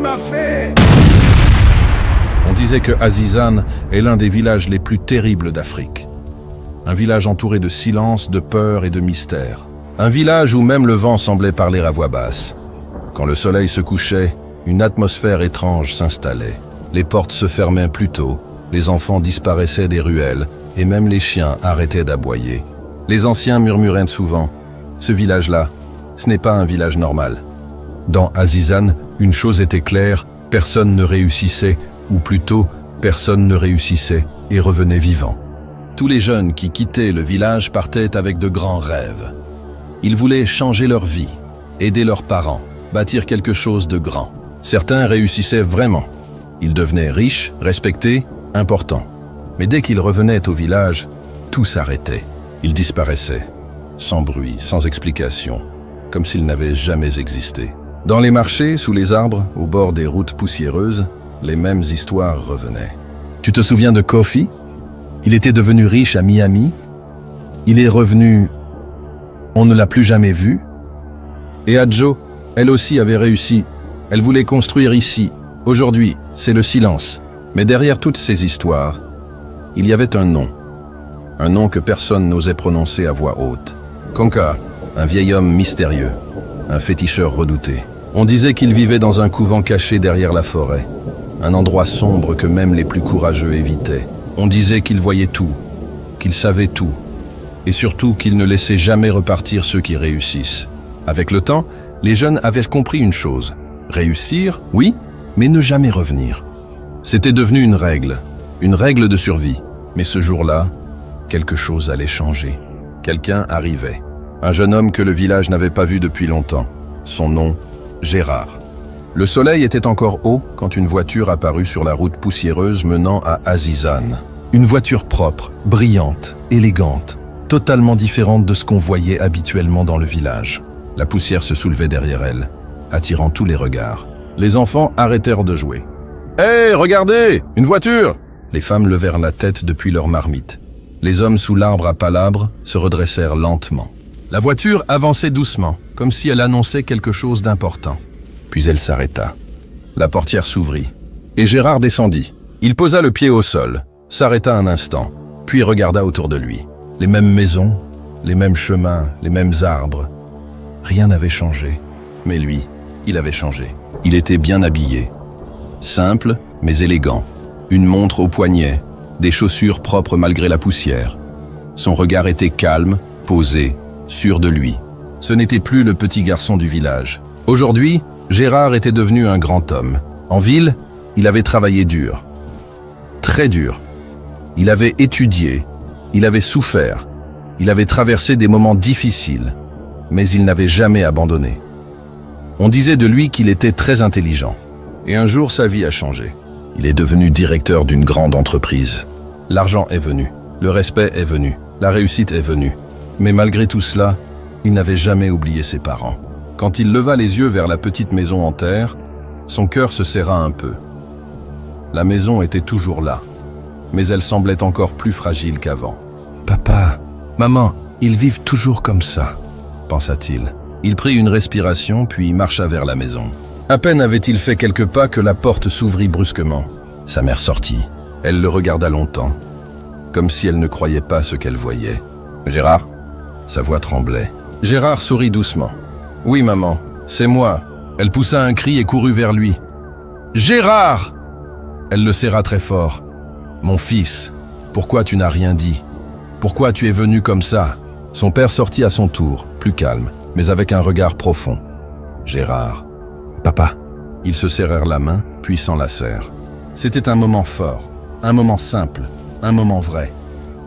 m'as fait? On disait que Azizan est l'un des villages les plus terribles d'Afrique. Un village entouré de silence, de peur et de mystère. Un village où même le vent semblait parler à voix basse. Quand le soleil se couchait, une atmosphère étrange s'installait. Les portes se fermaient plus tôt, les enfants disparaissaient des ruelles, et même les chiens arrêtaient d'aboyer. Les anciens murmuraient souvent « Ce village-là, ce n'est pas un village normal ». Dans Azizan, une chose était claire, personne ne réussissait, ou plutôt, personne ne réussissait et revenait vivant. Tous les jeunes qui quittaient le village partaient avec de grands rêves. Ils voulaient changer leur vie, aider leurs parents, bâtir quelque chose de grand. Certains réussissaient vraiment. Ils devenaient riches, respectés, importants. Mais dès qu'ils revenaient au village, tout s'arrêtait. Ils disparaissaient, sans bruit, sans explication, comme s'ils n'avaient jamais existé. Dans les marchés, sous les arbres, au bord des routes poussiéreuses, les mêmes histoires revenaient. Tu te souviens de Kofi? Il était devenu riche à Miami. Il est revenu. On ne l'a plus jamais vu. Et Adjo, elle aussi avait réussi. Elle voulait construire ici. Aujourd'hui, c'est le silence. Mais derrière toutes ces histoires, il y avait un nom. Un nom que personne n'osait prononcer à voix haute. Konka, un vieil homme mystérieux, un féticheur redouté. On disait qu'il vivait dans un couvent caché derrière la forêt. Un endroit sombre que même les plus courageux évitaient. On disait qu'il voyait tout, qu'il savait tout, et surtout qu'il ne laissait jamais repartir ceux qui réussissent. Avec le temps, les jeunes avaient compris une chose. Réussir, oui, mais ne jamais revenir. C'était devenu une règle de survie. Mais ce jour-là, quelque chose allait changer. Quelqu'un arrivait. Un jeune homme que le village n'avait pas vu depuis longtemps. Son nom, Gérard. Le soleil était encore haut quand une voiture apparut sur la route poussiéreuse menant à Azizan. Une voiture propre, brillante, élégante, totalement différente de ce qu'on voyait habituellement dans le village. La poussière se soulevait derrière elle, attirant tous les regards. Les enfants arrêtèrent de jouer. « Hé, regardez, une voiture !» Les femmes levèrent la tête depuis leur marmite. Les hommes sous l'arbre à palabres se redressèrent lentement. La voiture avançait doucement, comme si elle annonçait quelque chose d'important. Puis elle s'arrêta. La portière s'ouvrit, et Gérard descendit. Il posa le pied au sol, s'arrêta un instant, puis regarda autour de lui. Les mêmes maisons, les mêmes chemins, les mêmes arbres. Rien n'avait changé. Mais lui, il avait changé. Il était bien habillé. Simple, mais élégant. Une montre au poignet, des chaussures propres malgré la poussière. Son regard était calme, posé, sûr de lui. Ce n'était plus le petit garçon du village. Aujourd'hui, Gérard était devenu un grand homme. En ville, il avait travaillé dur. Très dur. Il avait étudié, il avait souffert, il avait traversé des moments difficiles, mais il n'avait jamais abandonné. On disait de lui qu'il était très intelligent. Et un jour, sa vie a changé. Il est devenu directeur d'une grande entreprise. L'argent est venu, le respect est venu, la réussite est venue. Mais malgré tout cela, il n'avait jamais oublié ses parents. Quand il leva les yeux vers la petite maison en terre, son cœur se serra un peu. La maison était toujours là, mais elle semblait encore plus fragile qu'avant. « Papa, maman, ils vivent toujours comme ça », pensa-t-il. Il prit une respiration, puis marcha vers la maison. À peine avait-il fait quelques pas que la porte s'ouvrit brusquement. Sa mère sortit. Elle le regarda longtemps, comme si elle ne croyait pas ce qu'elle voyait. « Gérard ?» Sa voix tremblait. Gérard sourit doucement. « Oui, maman, c'est moi. » Elle poussa un cri et courut vers lui. « Gérard !» Elle le serra très fort. « Mon fils, pourquoi tu n'as rien dit? Pourquoi tu es venu comme ça ?» Son père sortit à son tour, plus calme, mais avec un regard profond. « Gérard. »« Papa. » Ils se serrèrent la main, puis s'enlacèrent. C'était un moment fort, un moment simple, un moment vrai.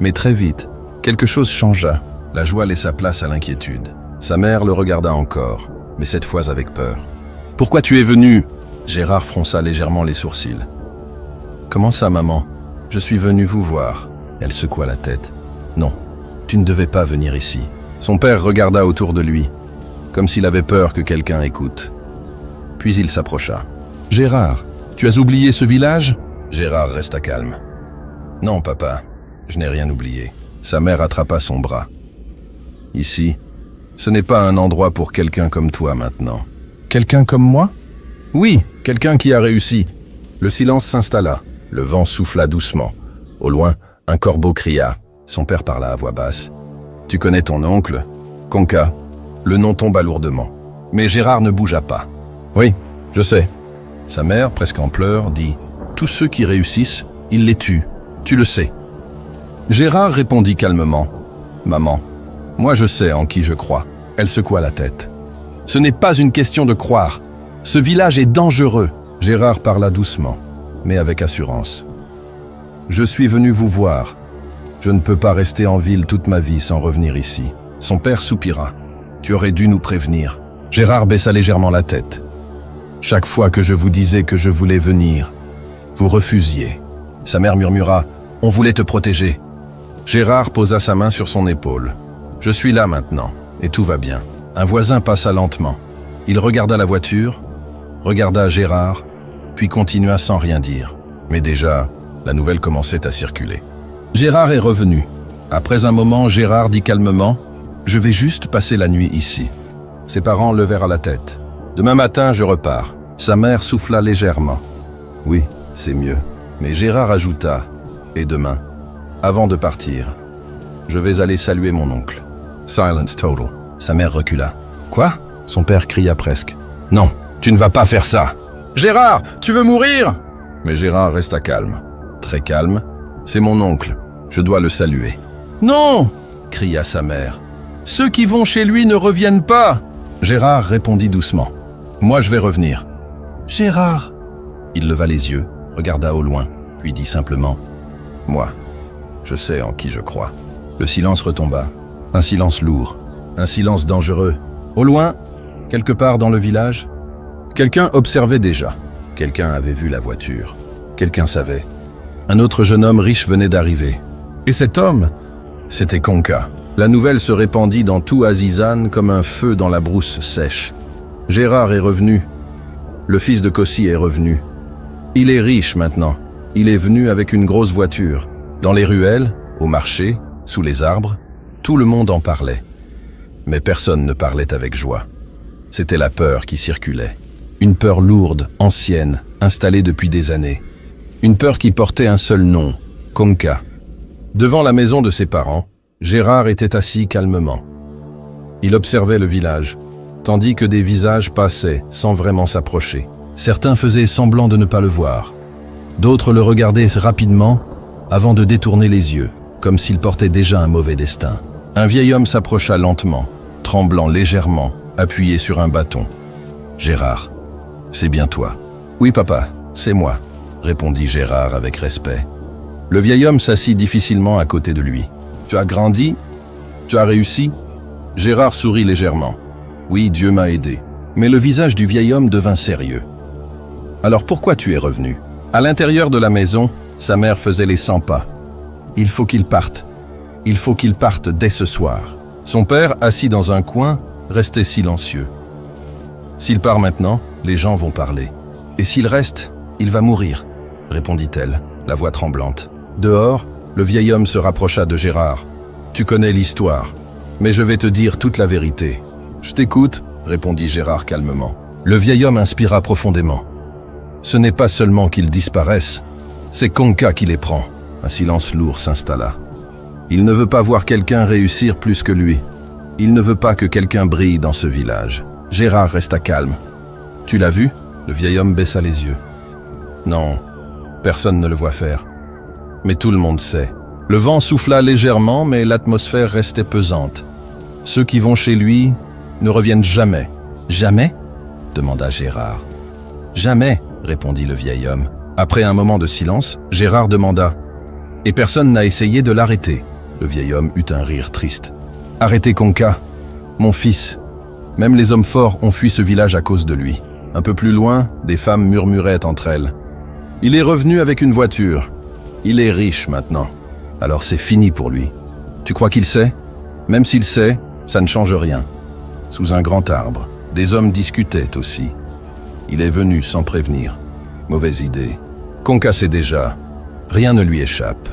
Mais très vite, quelque chose changea. La joie laissa place à l'inquiétude. Sa mère le regarda encore, mais cette fois avec peur. « Pourquoi tu es venu ?» Gérard fronça légèrement les sourcils. « Comment ça, maman? Je suis venu vous voir. » Elle secoua la tête. « Non, tu ne devais pas venir ici. » Son père regarda autour de lui, comme s'il avait peur que quelqu'un écoute. Puis il s'approcha. « Gérard, tu as oublié ce village ?» Gérard resta calme. « Non, papa, je n'ai rien oublié. » Sa mère attrapa son bras. « Ici, ce n'est pas un endroit pour quelqu'un comme toi maintenant. »« Quelqu'un comme moi ?»« Oui, Quelqu'un qui a réussi. Le silence s'installa. Le vent souffla doucement. Au loin, un corbeau cria. Son père parla à voix basse. « Tu connais ton oncle, Conca ?» Le nom tomba lourdement. Mais Gérard ne bougea pas. « Oui, je sais. » Sa mère, presque en pleurs, dit « Tous ceux qui réussissent, ils les tuent. Tu le sais. » Gérard répondit calmement « Maman, moi je sais en qui je crois. » Elle secoua la tête. « Ce n'est pas une question de croire. Ce village est dangereux. » Gérard parla doucement, mais avec assurance. « Je suis venu vous voir. Je ne peux pas rester en ville toute ma vie sans revenir ici. » Son père soupira. « Tu aurais dû nous prévenir. » Gérard baissa légèrement la tête. « Chaque fois que je vous disais que je voulais venir, vous refusiez. » Sa mère murmura « On voulait te protéger. » Gérard posa sa main sur son épaule. « Je suis là maintenant, et tout va bien. » Un voisin passa lentement. Il regarda la voiture, regarda Gérard, puis continua sans rien dire. Mais déjà, la nouvelle commençait à circuler. Gérard est revenu. Après un moment, Gérard dit calmement « Je vais juste passer la nuit ici. » Ses parents levèrent la tête. « Demain matin, je repars. » Sa mère souffla légèrement. « Oui, c'est mieux. » Mais Gérard ajouta « Et demain, avant de partir, je vais aller saluer mon oncle. » Silence total. Sa mère recula. « Quoi ?» Son père cria presque. « Non, tu ne vas pas faire ça. »« Gérard, tu veux mourir ?» Mais Gérard resta calme. Très calme. « C'est mon oncle. Je dois le saluer. »« Non !» cria sa mère. « Ceux qui vont chez lui ne reviennent pas !» Gérard répondit doucement. « Moi, je vais revenir. »« Gérard !» Il leva les yeux, regarda au loin, puis dit simplement « Moi, je sais en qui je crois. » Le silence retomba. Un silence lourd. Un silence dangereux. Au loin, quelque part dans le village, quelqu'un observait déjà. Quelqu'un avait vu la voiture. Quelqu'un savait. Un autre jeune homme riche venait d'arriver. Et cet homme, c'était Conca. La nouvelle se répandit dans tout Azizane comme un feu dans la brousse sèche. Gérard est revenu. Le fils de Kossi est revenu. Il est riche maintenant. Il est venu avec une grosse voiture. Dans les ruelles, au marché, sous les arbres, tout le monde en parlait. Mais personne ne parlait avec joie. C'était la peur qui circulait. Une peur lourde, ancienne, installée depuis des années. Une peur qui portait un seul nom, Conca. Devant la maison de ses parents, Gérard était assis calmement. Il observait le village, tandis que des visages passaient sans vraiment s'approcher. Certains faisaient semblant de ne pas le voir. D'autres le regardaient rapidement avant de détourner les yeux, comme s'il portait déjà un mauvais destin. Un vieil homme s'approcha lentement, tremblant légèrement, appuyé sur un bâton. « Gérard, c'est bien toi. »« Oui, papa, c'est moi, » répondit Gérard avec respect. Le vieil homme s'assit difficilement à côté de lui. « Tu as grandi? Tu as réussi ?» Gérard sourit légèrement. « Oui, Dieu m'a aidé. » Mais le visage du vieil homme devint sérieux. « Alors pourquoi tu es revenu ?» À l'intérieur de la maison, sa mère faisait les 100 pas. « Il faut qu'il parte. Il faut qu'il parte dès ce soir. » Son père, assis dans un coin, restait silencieux. « S'il part maintenant, les gens vont parler. Et s'il reste, il va mourir, » répondit-elle, la voix tremblante. Dehors, le vieil homme se rapprocha de Gérard. « Tu connais l'histoire, mais je vais te dire toute la vérité. »« Je t'écoute, » répondit Gérard calmement. Le vieil homme inspira profondément. « Ce n'est pas seulement qu'ils disparaissent, c'est Conca qui les prend. » Un silence lourd s'installa. Il ne veut pas voir quelqu'un réussir plus que lui. Il ne veut pas que quelqu'un brille dans ce village. Gérard resta calme. « Tu l'as vu ?» Le vieil homme baissa les yeux. « Non, personne ne le voit faire. Mais tout le monde sait. » Le vent souffla légèrement, mais l'atmosphère restait pesante. Ceux qui vont chez lui ne reviennent jamais. « Jamais ?» demanda Gérard. « Jamais », répondit le vieil homme. Après un moment de silence, Gérard demanda « Et personne n'a essayé de l'arrêter ?» Le vieil homme eut un rire triste. « Arrêtez Conca, mon fils. Même les hommes forts ont fui ce village à cause de lui. » Un peu plus loin, des femmes murmuraient entre elles. « Il est revenu avec une voiture. Il est riche maintenant. Alors c'est fini pour lui. Tu crois qu'il sait ? Même s'il sait, ça ne change rien. » Sous un grand arbre, des hommes discutaient aussi. Il est venu sans prévenir. Mauvaise idée. Conca sait déjà. Rien ne lui échappe.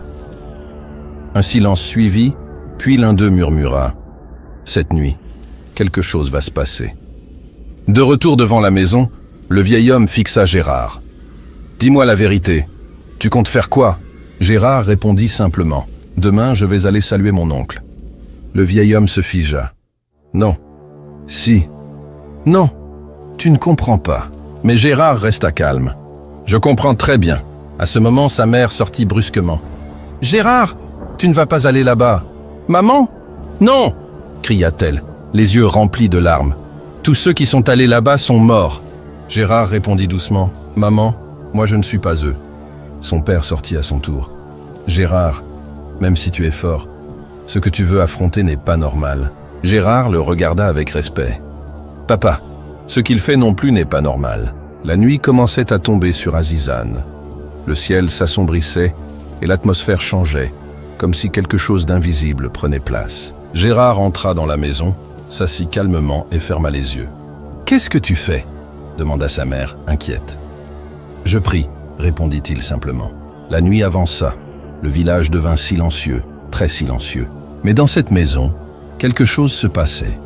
Un silence suivit, puis l'un d'eux murmura « Cette nuit, quelque chose va se passer. » De retour devant la maison, Le vieil homme fixa Gérard. « Dis-moi la vérité. Tu comptes faire quoi ?» Gérard répondit simplement. « Demain, je vais aller saluer mon oncle. » Le vieil homme se figea. « Non. Si. Non. Tu ne comprends pas. » Mais Gérard resta calme. « Je comprends très bien. » À ce moment, sa mère sortit brusquement. « Gérard, tu ne vas pas aller là-bas. »« Maman ? Non !» cria-t-elle, les yeux remplis de larmes. « Tous ceux qui sont allés là-bas sont morts. » Gérard répondit doucement. « Maman, moi je ne suis pas eux. » Son père sortit à son tour. « Gérard, même si tu es fort, ce que tu veux affronter n'est pas normal. » Gérard le regarda avec respect. « Papa, ce qu'il fait non plus n'est pas normal. » La nuit commençait à tomber sur Azizane. Le ciel s'assombrissait et l'atmosphère changeait, comme si quelque chose d'invisible prenait place. Gérard entra dans la maison, s'assit calmement et ferma les yeux. « Qu'est-ce que tu fais ?» demanda sa mère, inquiète. « Je prie », répondit-il simplement. La nuit avança. Le village devint silencieux, très silencieux. Mais dans cette maison, quelque chose se passait.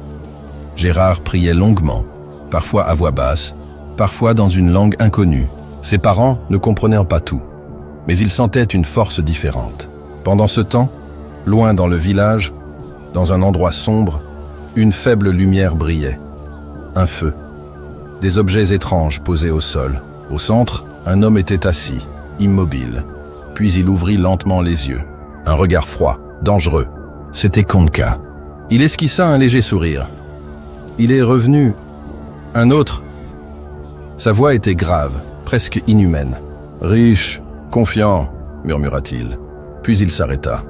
Gérard priait longuement, parfois à voix basse, parfois dans une langue inconnue. Ses parents ne comprenaient pas tout, mais ils sentaient une force différente. Pendant ce temps, loin dans le village, dans un endroit sombre, une faible lumière brillait. Un feu. Des objets étranges posés au sol. Au centre, un homme était assis, immobile. Puis il ouvrit lentement les yeux. Un regard froid, dangereux. C'était Konka. Il esquissa un léger sourire. Il est revenu. Un autre. Sa voix était grave, presque inhumaine. Riche, confiant, murmura-t-il. Puis il s'arrêta.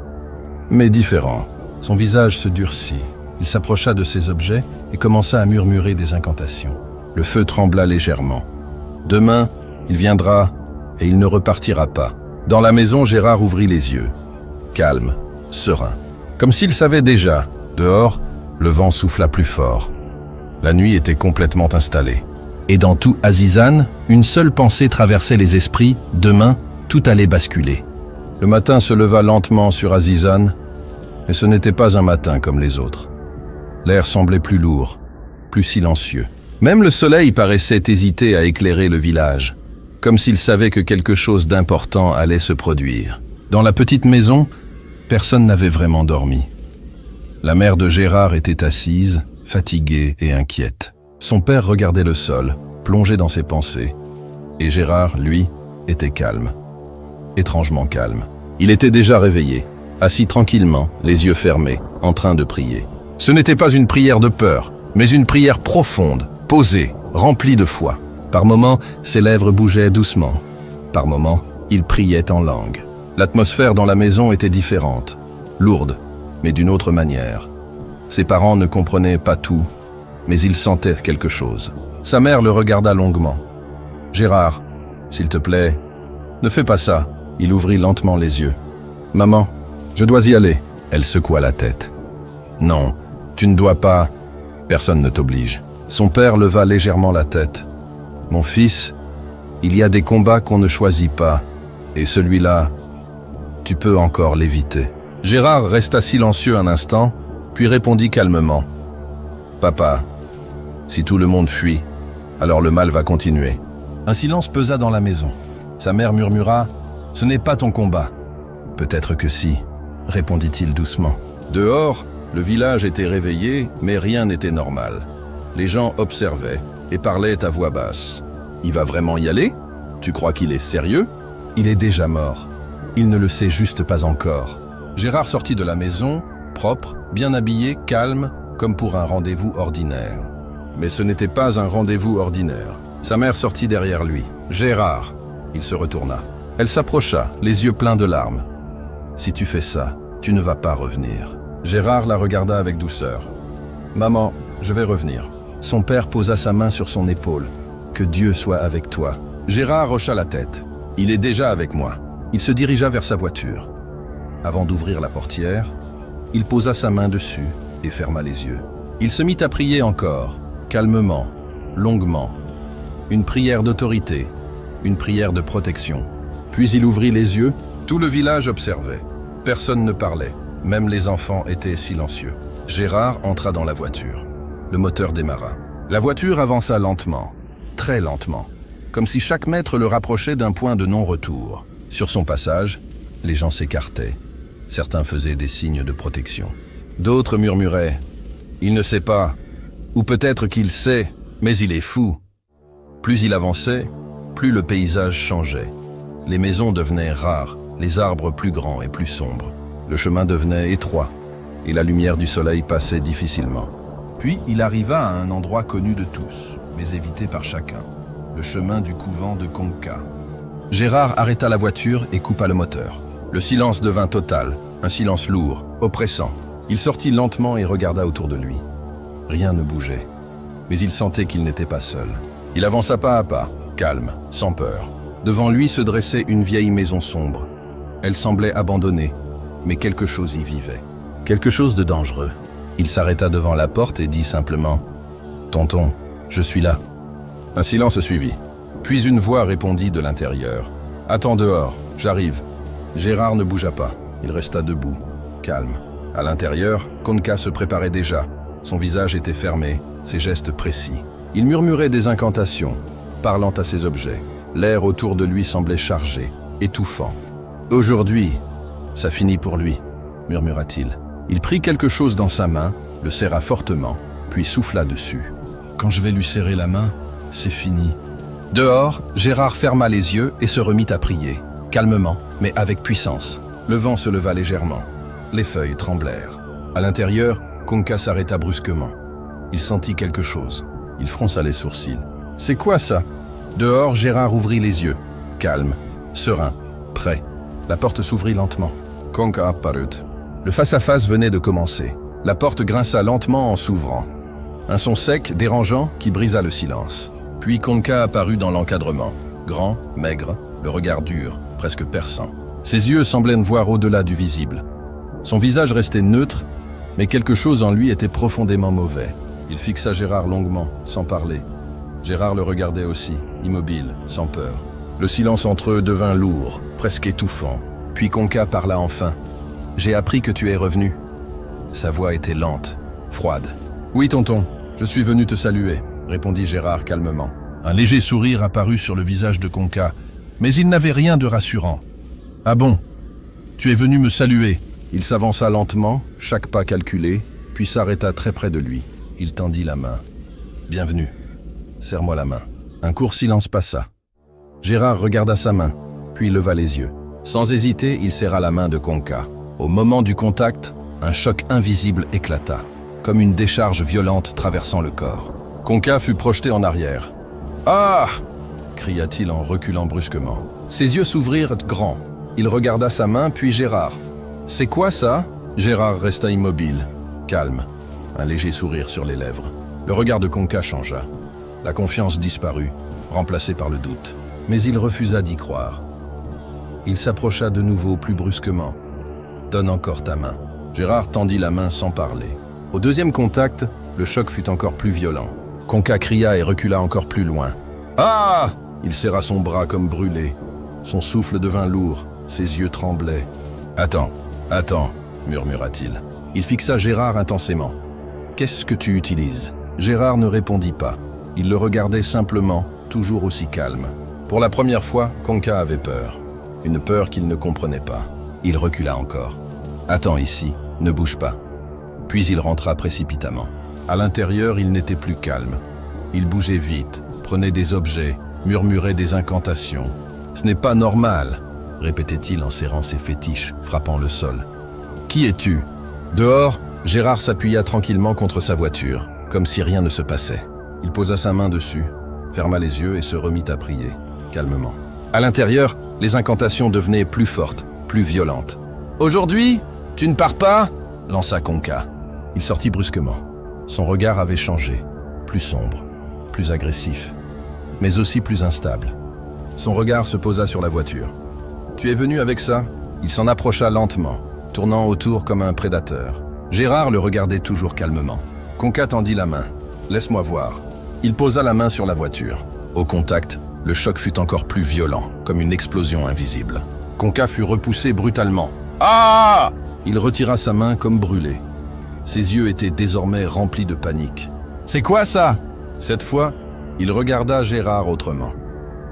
Mais différent. Son visage se durcit. Il s'approcha de ces objets et commença à murmurer des incantations. Le feu trembla légèrement. Demain, il viendra et il ne repartira pas. Dans la maison, Gérard ouvrit les yeux. Calme, serein. Comme s'il savait déjà. Dehors, le vent souffla plus fort. La nuit était complètement installée. Et dans tout Azizane, une seule pensée traversait les esprits. Demain, tout allait basculer. Le matin se leva lentement sur Azizane, mais ce n'était pas un matin comme les autres. L'air semblait plus lourd, plus silencieux. Même le soleil paraissait hésiter à éclairer le village, comme s'il savait que quelque chose d'important allait se produire. Dans la petite maison, personne n'avait vraiment dormi. La mère de Gérard était assise, fatiguée et inquiète. Son père regardait le sol, plongé dans ses pensées, et Gérard, lui, était calme. Étrangement calme. Il était déjà réveillé, assis tranquillement, les yeux fermés, en train de prier. Ce n'était pas une prière de peur, mais une prière profonde, posée, remplie de foi. Par moments, ses lèvres bougeaient doucement. Par moments, il priait en langue. L'atmosphère dans la maison était différente, lourde, mais d'une autre manière. Ses parents ne comprenaient pas tout, mais ils sentaient quelque chose. Sa mère le regarda longuement. « Gérard, s'il te plaît, ne fais pas ça. » Il ouvrit lentement les yeux. « Maman, je dois y aller. » Elle secoua la tête. « Non, tu ne dois pas. Personne ne t'oblige. » Son père leva légèrement la tête. « Mon fils, il y a des combats qu'on ne choisit pas, et celui-là, tu peux encore l'éviter. » Gérard resta silencieux un instant, puis répondit calmement. « Papa, si tout le monde fuit, alors le mal va continuer. » Un silence pesa dans la maison. Sa mère murmura « Ce n'est pas ton combat. »« Peut-être que si, » répondit-il doucement. Dehors, le village était réveillé, mais rien n'était normal. Les gens observaient et parlaient à voix basse. « Il va vraiment y aller ? Tu crois qu'il est sérieux ? Il est déjà mort. Il ne le sait juste pas encore. » Gérard sortit de la maison, propre, bien habillé, calme, comme pour un rendez-vous ordinaire. Mais ce n'était pas un rendez-vous ordinaire. Sa mère sortit derrière lui. « Gérard !» Il se retourna. Elle s'approcha, les yeux pleins de larmes. « Si tu fais ça, tu ne vas pas revenir. » Gérard la regarda avec douceur. « Maman, je vais revenir. » Son père posa sa main sur son épaule. « Que Dieu soit avec toi. » Gérard hocha la tête. « Il est déjà avec moi. » Il se dirigea vers sa voiture. Avant d'ouvrir la portière, il posa sa main dessus et ferma les yeux. Il se mit à prier encore, calmement, longuement. Une prière d'autorité, une prière de protection. Puis il ouvrit les yeux, tout le village observait. Personne ne parlait, même les enfants étaient silencieux. Gérard entra dans la voiture. Le moteur démarra. La voiture avança lentement, très lentement, comme si chaque mètre le rapprochait d'un point de non-retour. Sur son passage, les gens s'écartaient. Certains faisaient des signes de protection. D'autres murmuraient « Il ne sait pas » ou peut-être qu'il sait, mais il est fou. Plus il avançait, plus le paysage changeait. Les maisons devenaient rares, les arbres plus grands et plus sombres. Le chemin devenait étroit et la lumière du soleil passait difficilement. Puis il arriva à un endroit connu de tous, mais évité par chacun, le chemin du couvent de Konka. Gérard arrêta la voiture et coupa le moteur. Le silence devint total, un silence lourd, oppressant. Il sortit lentement et regarda autour de lui. Rien ne bougeait, mais il sentait qu'il n'était pas seul. Il avança pas à pas, calme, sans peur. Devant lui se dressait une vieille maison sombre. Elle semblait abandonnée, mais quelque chose y vivait. Quelque chose de dangereux. Il s'arrêta devant la porte et dit simplement « Tonton, je suis là ». Un silence suivit. Puis une voix répondit de l'intérieur « Attends dehors, j'arrive ». Gérard ne bougea pas. Il resta debout, calme. À l'intérieur, Konka se préparait déjà. Son visage était fermé, ses gestes précis. Il murmurait des incantations, parlant à ses objets. L'air autour de lui semblait chargé, étouffant. « Aujourd'hui, ça finit pour lui », murmura-t-il. Il prit quelque chose dans sa main, le serra fortement, puis souffla dessus. « Quand je vais lui serrer la main, c'est fini. » Dehors, Gérard ferma les yeux et se remit à prier, calmement, mais avec puissance. Le vent se leva légèrement. Les feuilles tremblèrent. À l'intérieur, Konka s'arrêta brusquement. Il sentit quelque chose. Il fronça les sourcils. « C'est quoi ça ?» Dehors, Gérard ouvrit les yeux, calme, serein, prêt. La porte s'ouvrit lentement. Konka apparut. Le face-à-face venait de commencer. La porte grinça lentement en s'ouvrant. Un son sec, dérangeant, qui brisa le silence. Puis Konka apparut dans l'encadrement. Grand, maigre, le regard dur, presque perçant. Ses yeux semblaient voir au-delà du visible. Son visage restait neutre, mais quelque chose en lui était profondément mauvais. Il fixa Gérard longuement, sans parler. Gérard le regardait aussi, immobile, sans peur. Le silence entre eux devint lourd, presque étouffant. Puis Konka parla enfin. « J'ai appris que tu es revenu. » Sa voix était lente, froide. « Oui, tonton, je suis venu te saluer, » répondit Gérard calmement. Un léger sourire apparut sur le visage de Konka, mais il n'avait rien de rassurant. « Ah bon? Tu es venu me saluer ?» Il s'avança lentement, chaque pas calculé, puis s'arrêta très près de lui. Il tendit la main. « Bienvenue. Serre-moi la main. » Un court silence passa. Gérard regarda sa main, puis leva les yeux. Sans hésiter, il serra la main de Konka. Au moment du contact, un choc invisible éclata, comme une décharge violente traversant le corps. Konka fut projeté en arrière. « Ah !» cria-t-il en reculant brusquement. Ses yeux s'ouvrirent grands. Il regarda sa main, puis Gérard. « C'est quoi ça ?» Gérard resta immobile, calme, un léger sourire sur les lèvres. Le regard de Konka changea. La confiance disparut, remplacée par le doute. Mais il refusa d'y croire. Il s'approcha de nouveau plus brusquement. « Donne encore ta main. » Gérard tendit la main sans parler. Au deuxième contact, le choc fut encore plus violent. Konka cria et recula encore plus loin. « Ah !» Il serra son bras comme brûlé. Son souffle devint lourd, ses yeux tremblaient. « Attends, attends !» murmura-t-il. Il fixa Gérard intensément. « Qu'est-ce que tu utilises ?» Gérard ne répondit pas. Il le regardait simplement, toujours aussi calme. Pour la première fois, Konka avait peur. Une peur qu'il ne comprenait pas. Il recula encore. « Attends ici, ne bouge pas. » Puis il rentra précipitamment. À l'intérieur, il n'était plus calme. Il bougeait vite, prenait des objets, murmurait des incantations. « Ce n'est pas normal !» répétait-il en serrant ses fétiches, frappant le sol. « Qui es-tu » Dehors, Gérard s'appuya tranquillement contre sa voiture, comme si rien ne se passait. Il posa sa main dessus, ferma les yeux et se remit à prier, calmement. À l'intérieur, les incantations devenaient plus fortes, plus violentes. « Aujourd'hui, tu ne pars pas ?» lança Konka. Il sortit brusquement. Son regard avait changé, plus sombre, plus agressif, mais aussi plus instable. Son regard se posa sur la voiture. « Tu es venu avec ça ?» Il s'en approcha lentement, tournant autour comme un prédateur. Gérard le regardait toujours calmement. Konka tendit la main. « Laisse-moi voir. » Il posa la main sur la voiture. Au contact, le choc fut encore plus violent, comme une explosion invisible. Konka fut repoussé brutalement. « Ah !» Il retira sa main comme brûlé. Ses yeux étaient désormais remplis de panique. « C'est quoi ça ?» Cette fois, Il regarda Gérard autrement.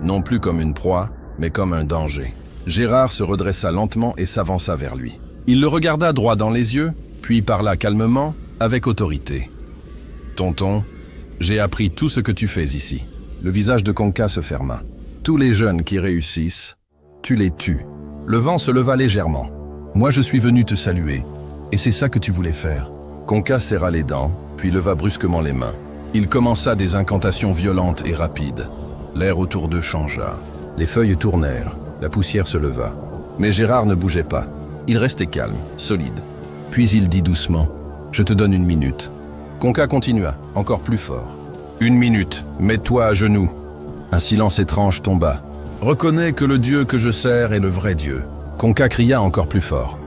Non plus comme une proie, mais comme un danger. Gérard se redressa lentement et s'avança vers lui. Il le regarda droit dans les yeux, puis parla calmement, avec autorité. « Tonton, j'ai appris tout ce que tu fais ici. » Le visage de Conca se ferma. « Tous les jeunes qui réussissent, tu les tues. » Le vent se leva légèrement. « Moi je suis venu te saluer, et c'est ça que tu voulais faire. » Conca serra les dents, puis leva brusquement les mains. Il commença des incantations violentes et rapides. L'air autour d'eux changea. Les feuilles tournèrent, la poussière se leva. Mais Gérard ne bougeait pas. Il restait calme, solide. Puis il dit doucement, « Je te donne 1 minute. » Conca continua, encore plus fort. « 1 minute, mets-toi à genoux. » Un silence étrange tomba. « Reconnais que le Dieu que je sers est le vrai Dieu. » Conca cria encore plus fort.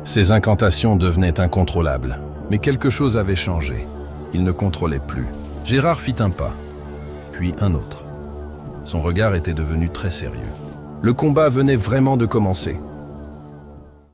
Ses incantations devenaient incontrôlables. Mais quelque chose avait changé. Il ne contrôlait plus. Gérard fit un pas, puis un autre. Son regard était devenu très sérieux. Le combat venait vraiment de commencer.